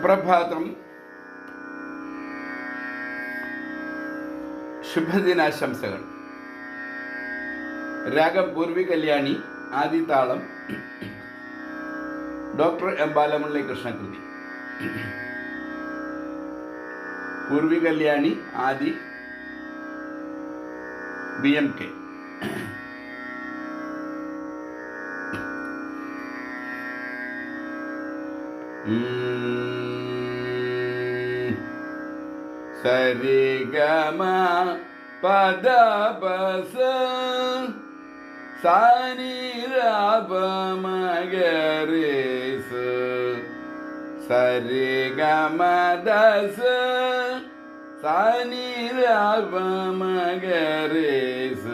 സുപ്രഭാതം, ശുഭദിനാശംസകൾ. രാഗം Purvi Kalyani, ആദിതാളം doctor M Balamurali കൃഷ്ണകൃതി. Purvi Kalyani, ആദി BMK. സരി ഗമ പദ പസ സാനി രപ മഗരി സ സരി ഗമ ദസ സാനി രപ മഗരി സ.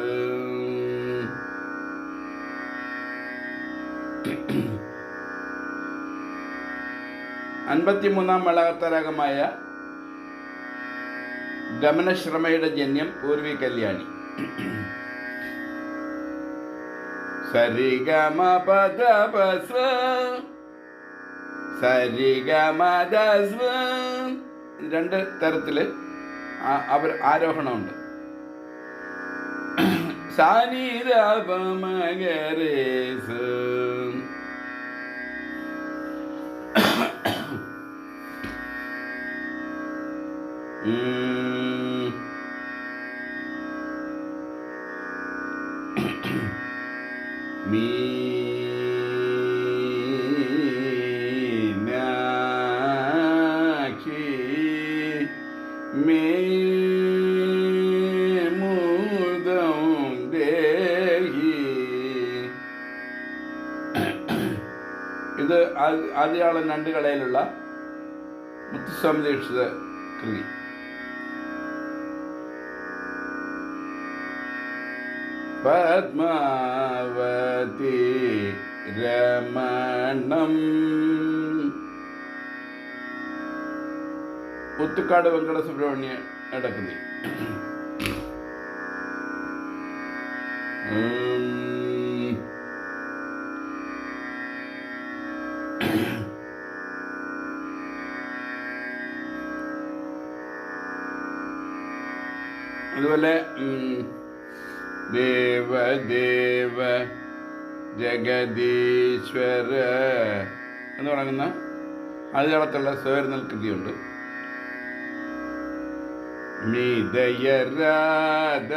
അൻപത്തിമൂന്നാം മേളകർത്താരാഗമായ ഗമനശ്രമയുടെ ജന്യം പൂർവി കല്യാണി. സരി ഗമ പദ പസ സരി ഗമ ദസ. രണ്ട് തരത്തില് ആരോഹണമുണ്ട്. സാനി രപ മഗരി സ. മീനാക്ഷി മേ മുദം ദേഹി. ഇത് ആദ്യാളൻ രണ്ട് കടയിലുള്ള മുത്തുസ്വാമി ദീക്ഷിത കൃതി. പദ്മാവതി രമണം പുത്തുക്കാട് വെങ്കട സുബ്രഹ്മണ്യ നടക്കുന്നത്. അതുപോലെ ദേവദേവ ജഗദീശ്വര എന്ന് പറയുന്ന ആദ്യകാലത്തുള്ള സ്വയർന്നൽ കൃതിയുണ്ട്. നിദയരാധ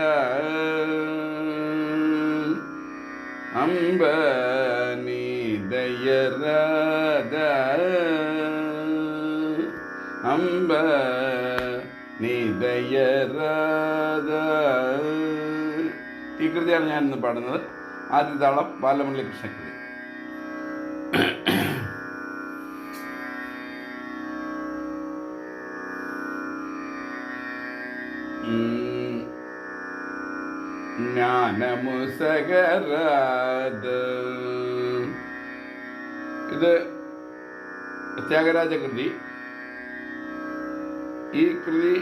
അംബ നിദയരാധ അംബ നിദയരാധ. ഈ കൃതിയാണ് ഞാൻ ഇന്ന് പാടുന്നത്. ആദ്യതാളം ബാലമുരളി കൃഷ്ണകൃതി. ജ്ഞാനമുസകരാധ. ഇത് ത്യാഗരാജ കൃതി. ഈ കൃതി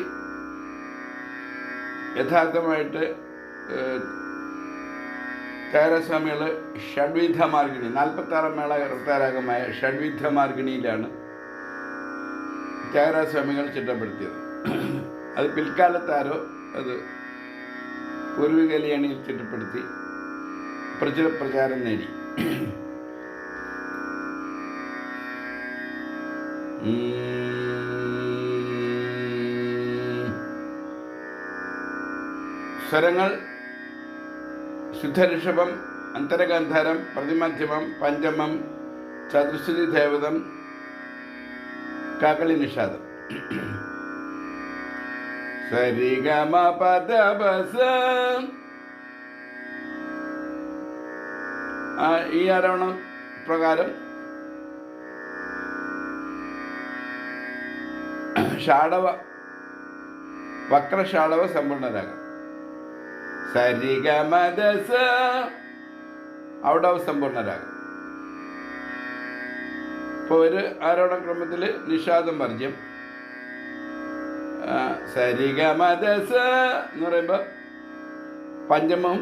യഥാർത്ഥമായിട്ട് ത്യാഗരാജസ്വാമികൾ ഷഡ്വിധ മാർഗിണി 46 മേളകർത്താരാഗമായ ഷഡ്വിധ മാർഗിണിയിലാണ് ത്യാഗരാജസ്വാമികൾ ചിട്ടപ്പെടുത്തിയത്. അത് പിൽക്കാലത്താരോ അത് പൂർവി കല്യാണിയിൽ ചിട്ടപ്പെടുത്തി പ്രചാരം നേടി. സ്വരങ്ങൾ ശുദ്ധഋഷഭം, അന്തരഗാന്ധാരം, പ്രതിമധ്യമം, പഞ്ചമം, ചതുശ്രുതി ദേവതം, കാകളി നിഷാദം. സരി ഗമ പദ പസ. ഈ ആരോഹണ പ്രകാരം ഷാഡവ വക്രഷാഡവ സമ്പൂർണ്ണരാഗം. സരി ഗമ ദസ ഔഡവ സമ്പൂർണ്ണരാഗം. ഇപ്പോൾ ഒരു ആരോഹണ ക്രമത്തിൽ നിഷാദം വർജ്യം. സരി ഗമ ദസ എന്ന് പറയുമ്പോൾ പഞ്ചമവും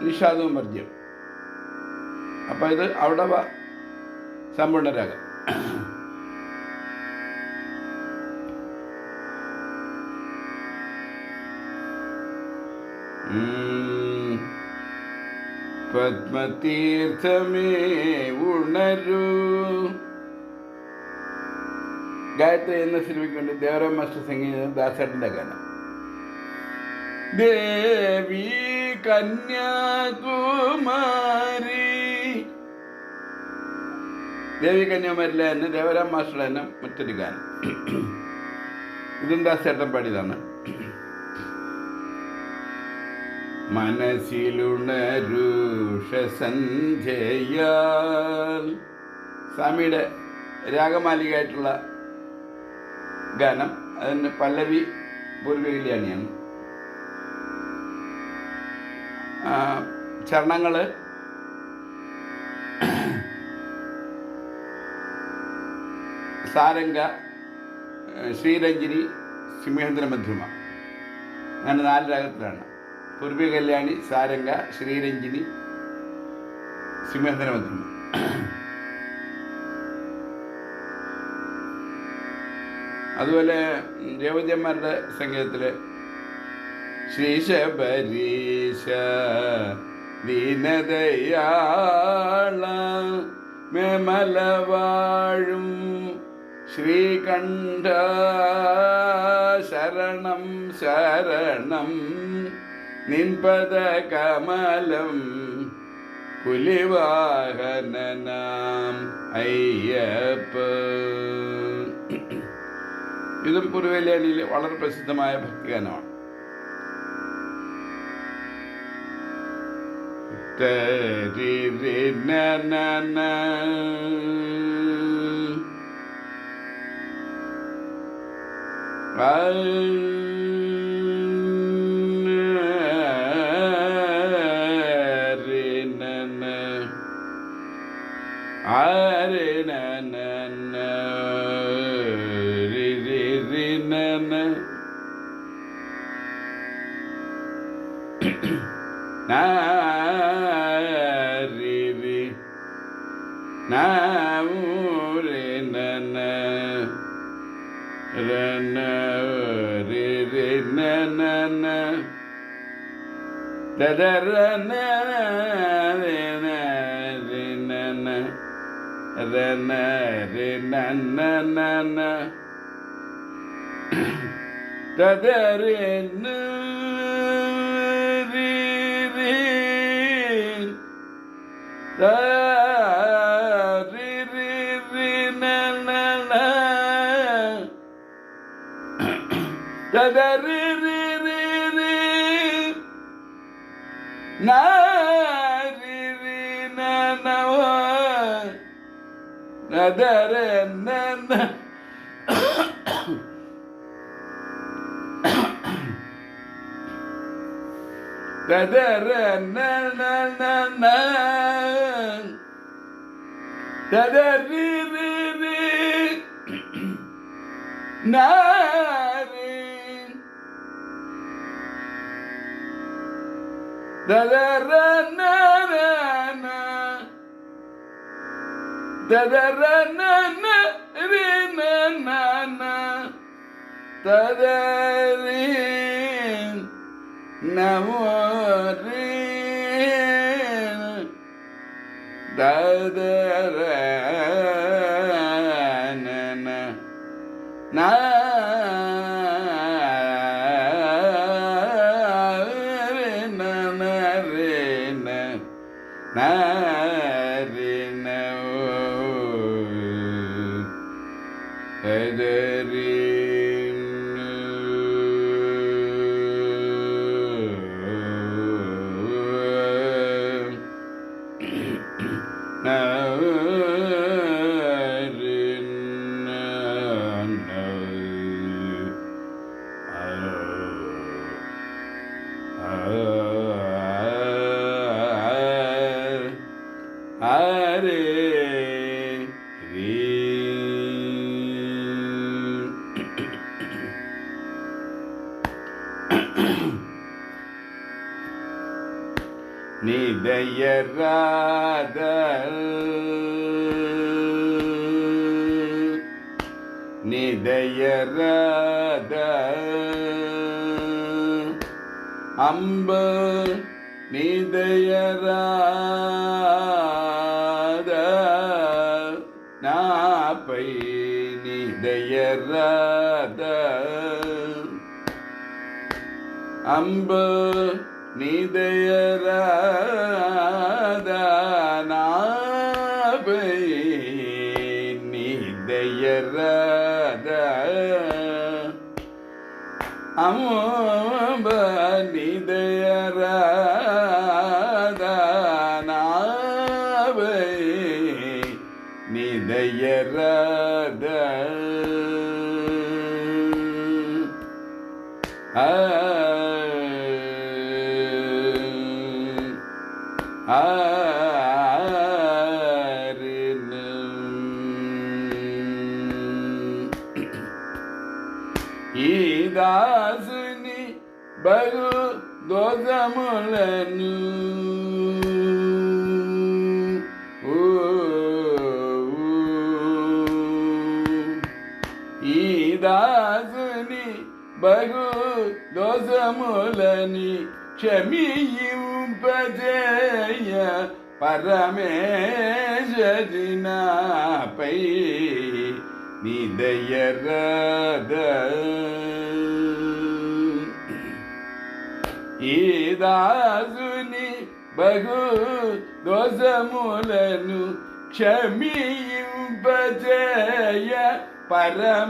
നിഷാദവും വർജ്യം. അപ്പോൾ ഇത് ഔഡവ സമ്പൂർണ്ണരാഗം. പത്മതീർത്ഥമേ ഉണരൂ. ഗായത്രി എന്ന സിനിമയ്ക്ക് വേണ്ടി ദേവരാം മാസ്റ്റർ സംഗീത ദാസേട്ടൻ്റെ ഗാനം. ദേവി കന്യാകുമാരി. ദേവി കന്യാകുമാരിയിലെ തന്നെ ദേവരാം മാസ്റ്ററുടെ തന്നെ മറ്റൊരു ഗാനം. ഇതും ദാസേട്ടൻ പാടിയതാണ്. മനസ്സിലുണരൂഷസന്ധ്യയാൽ. സ്വാമിയുടെ രാഗമാലികയായിട്ടുള്ള ഗാനം. അതിന് പല്ലവി പൂർവ്വകല്യാണിയാണ്. ചരണങ്ങൾ സാരംഗ, ശ്രീരഞ്ജിനി, സിംഹേന്ദ്ര മധ്യമ. അങ്ങനെ 4 രാഗത്തിലാണ്. പൂർവ്വ കല്യാണി, സാരംഗ, ശ്രീരഞ്ജിനി, സിംഹേന്ദ്ര മധ്യമ. അതുപോലെ രേവതിയമ്മമാരുടെ സംഗീതത്തിൽ ശ്രീശബരീശ ദീനദയാള മേമലവാഴും ശ്രീകണ്ഠ ശരണം ശരണം നിൻപദ കമലം പുലിവാഹനനാം അയ്യപ്പ. ഇതും പൂർവ്വകല്യാണിയിലെ വളരെ പ്രസിദ്ധമായ ഭക്തിഗാനമാണ്. நிதயராத நிதயரத அம்ப நிதயரத நாப்பை நிதயரத அம்ப நிதயரத நாப்பை நிதயரத அம்ப நிதயரத நாப்பை நிதயரத ఈదాసుని బగు దోషములను ఈదాసుని బగు దోషములని క్షమింపజేయ పరమేశ్వరి నాపై నిదయరద ఈ దాసుని బగు దోషములను క్షమింపజేయ పరమేశ్వరి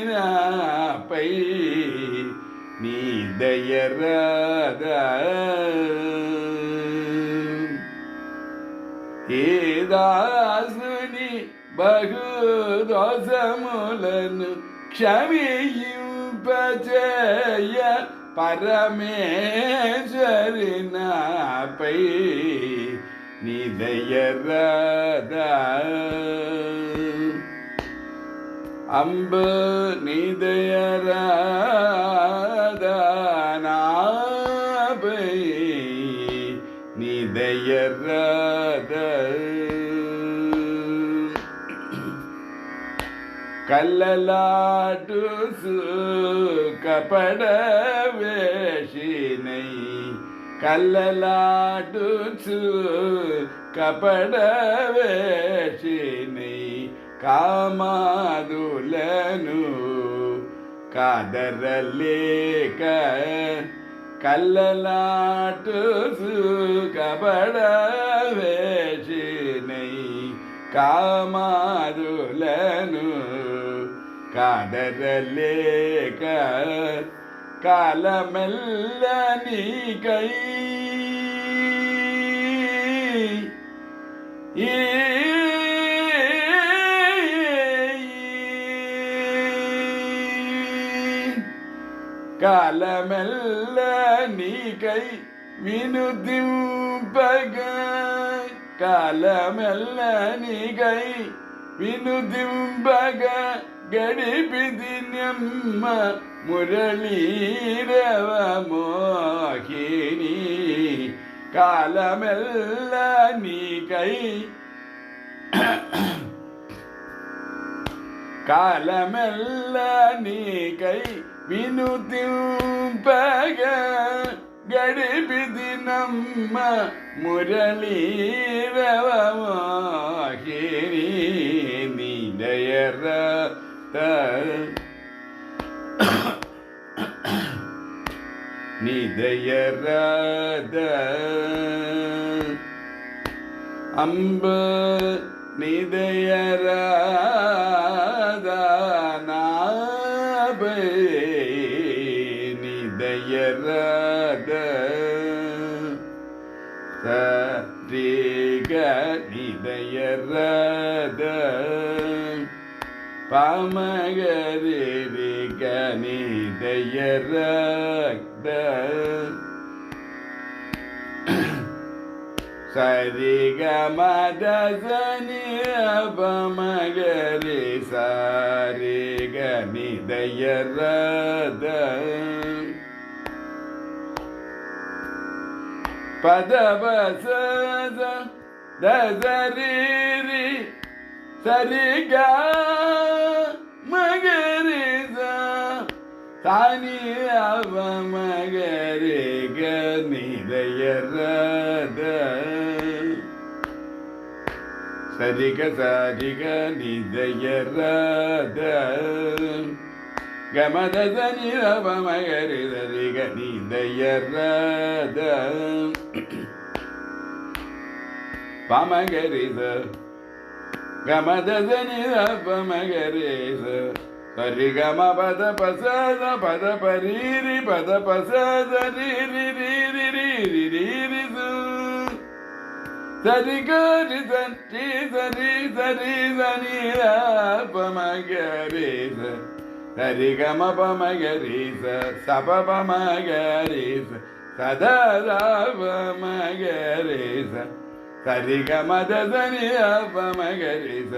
నాపై నిదయరద ఈ దాసుని బగు దోషములను క్షమింపజేయ పరమేశ్వరి నాపై నిదయరద అంబ నిదయరద నాపై నిదయరద కల్లలాటు కపడ వేషినై కల్లలాటు కపడ వేషినై కామాదులను కాదరలేక కల్లలాటు కపడ వేషినై కామాదులను కాదరలేక కాలమెల్ల నీకై కాలమెల్ల నీకై వినుదింపగా కాలమెల్ల నీకై వినుదింపగా గడిపిది నెమ్మ మురళీరవ మోహిని కాలమెల్ల నీకై కాలమెల్ల నీకై వినుతింపగా గడిపిది నమ్మ మురళీరవ మోహిని నిదయరద నిదయరద అంబ నిదయరద నాభై నిదయరద సరిగ నిదయరద పామగరిగ నిదయరద సరిగ మదని అపమగరి సరిగ నిదయరద పదబస దసరి சரிக மகரித தானி அவ மகரிக நிலையரத சரிக சரிக நிலையரத கமதத நிரவ மகரித ரிக நிலையரத பமகரித கமதத நிரவ மகரித சரி கம பத பசத பத பரீரி பத பசத ரீரி ரீரி ரீரி ரீரி சரி கரி சரி சரி சரி சனி பமகரித சரி கம பமகரித சப பமகரித சதா பமகரித சரி கமதத நிரவ மகரித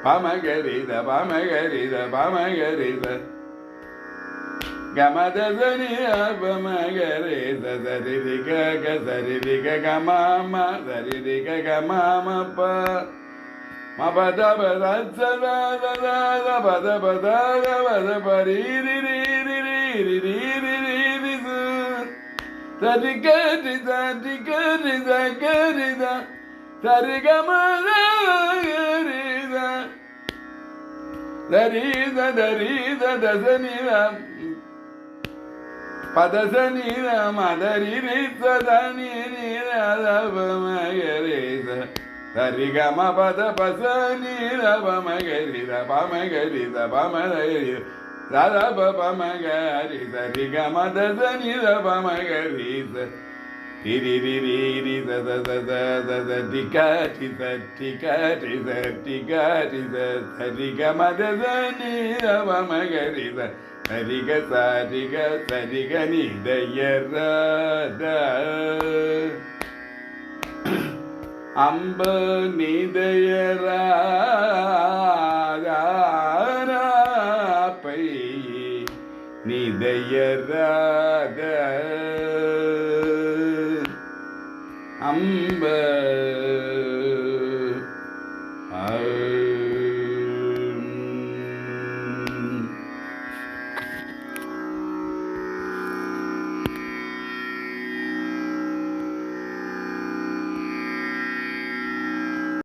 பமகரித பமகரித பமகரித கமதத நிரவ மகரித சரிரிக சரிரிக கமாம சரிரிக கமாம ப மபத பத சதா சதா பத பத பத பரீரி ரீரி ரீரி ரீரி ரீரி சரி கரி சரி கரி சகரித சரி கமத கரித தரீத தரீத தசனித பதசனித மதரிரி சதனி நிரவமகரித சரி கம பத பசனித பமகரித பமகரித பமகரித சதப பமகரித ரி கம தசனித பமகரித திரி ரி ரி சத சத சத டிகாரி சட்டிகாரி சட்டிகாரி சரி கம தசனித பமகரித சரிக சரிக சரிக நிதயரத அம்ப நிதயராபை நிதயரத அம்ப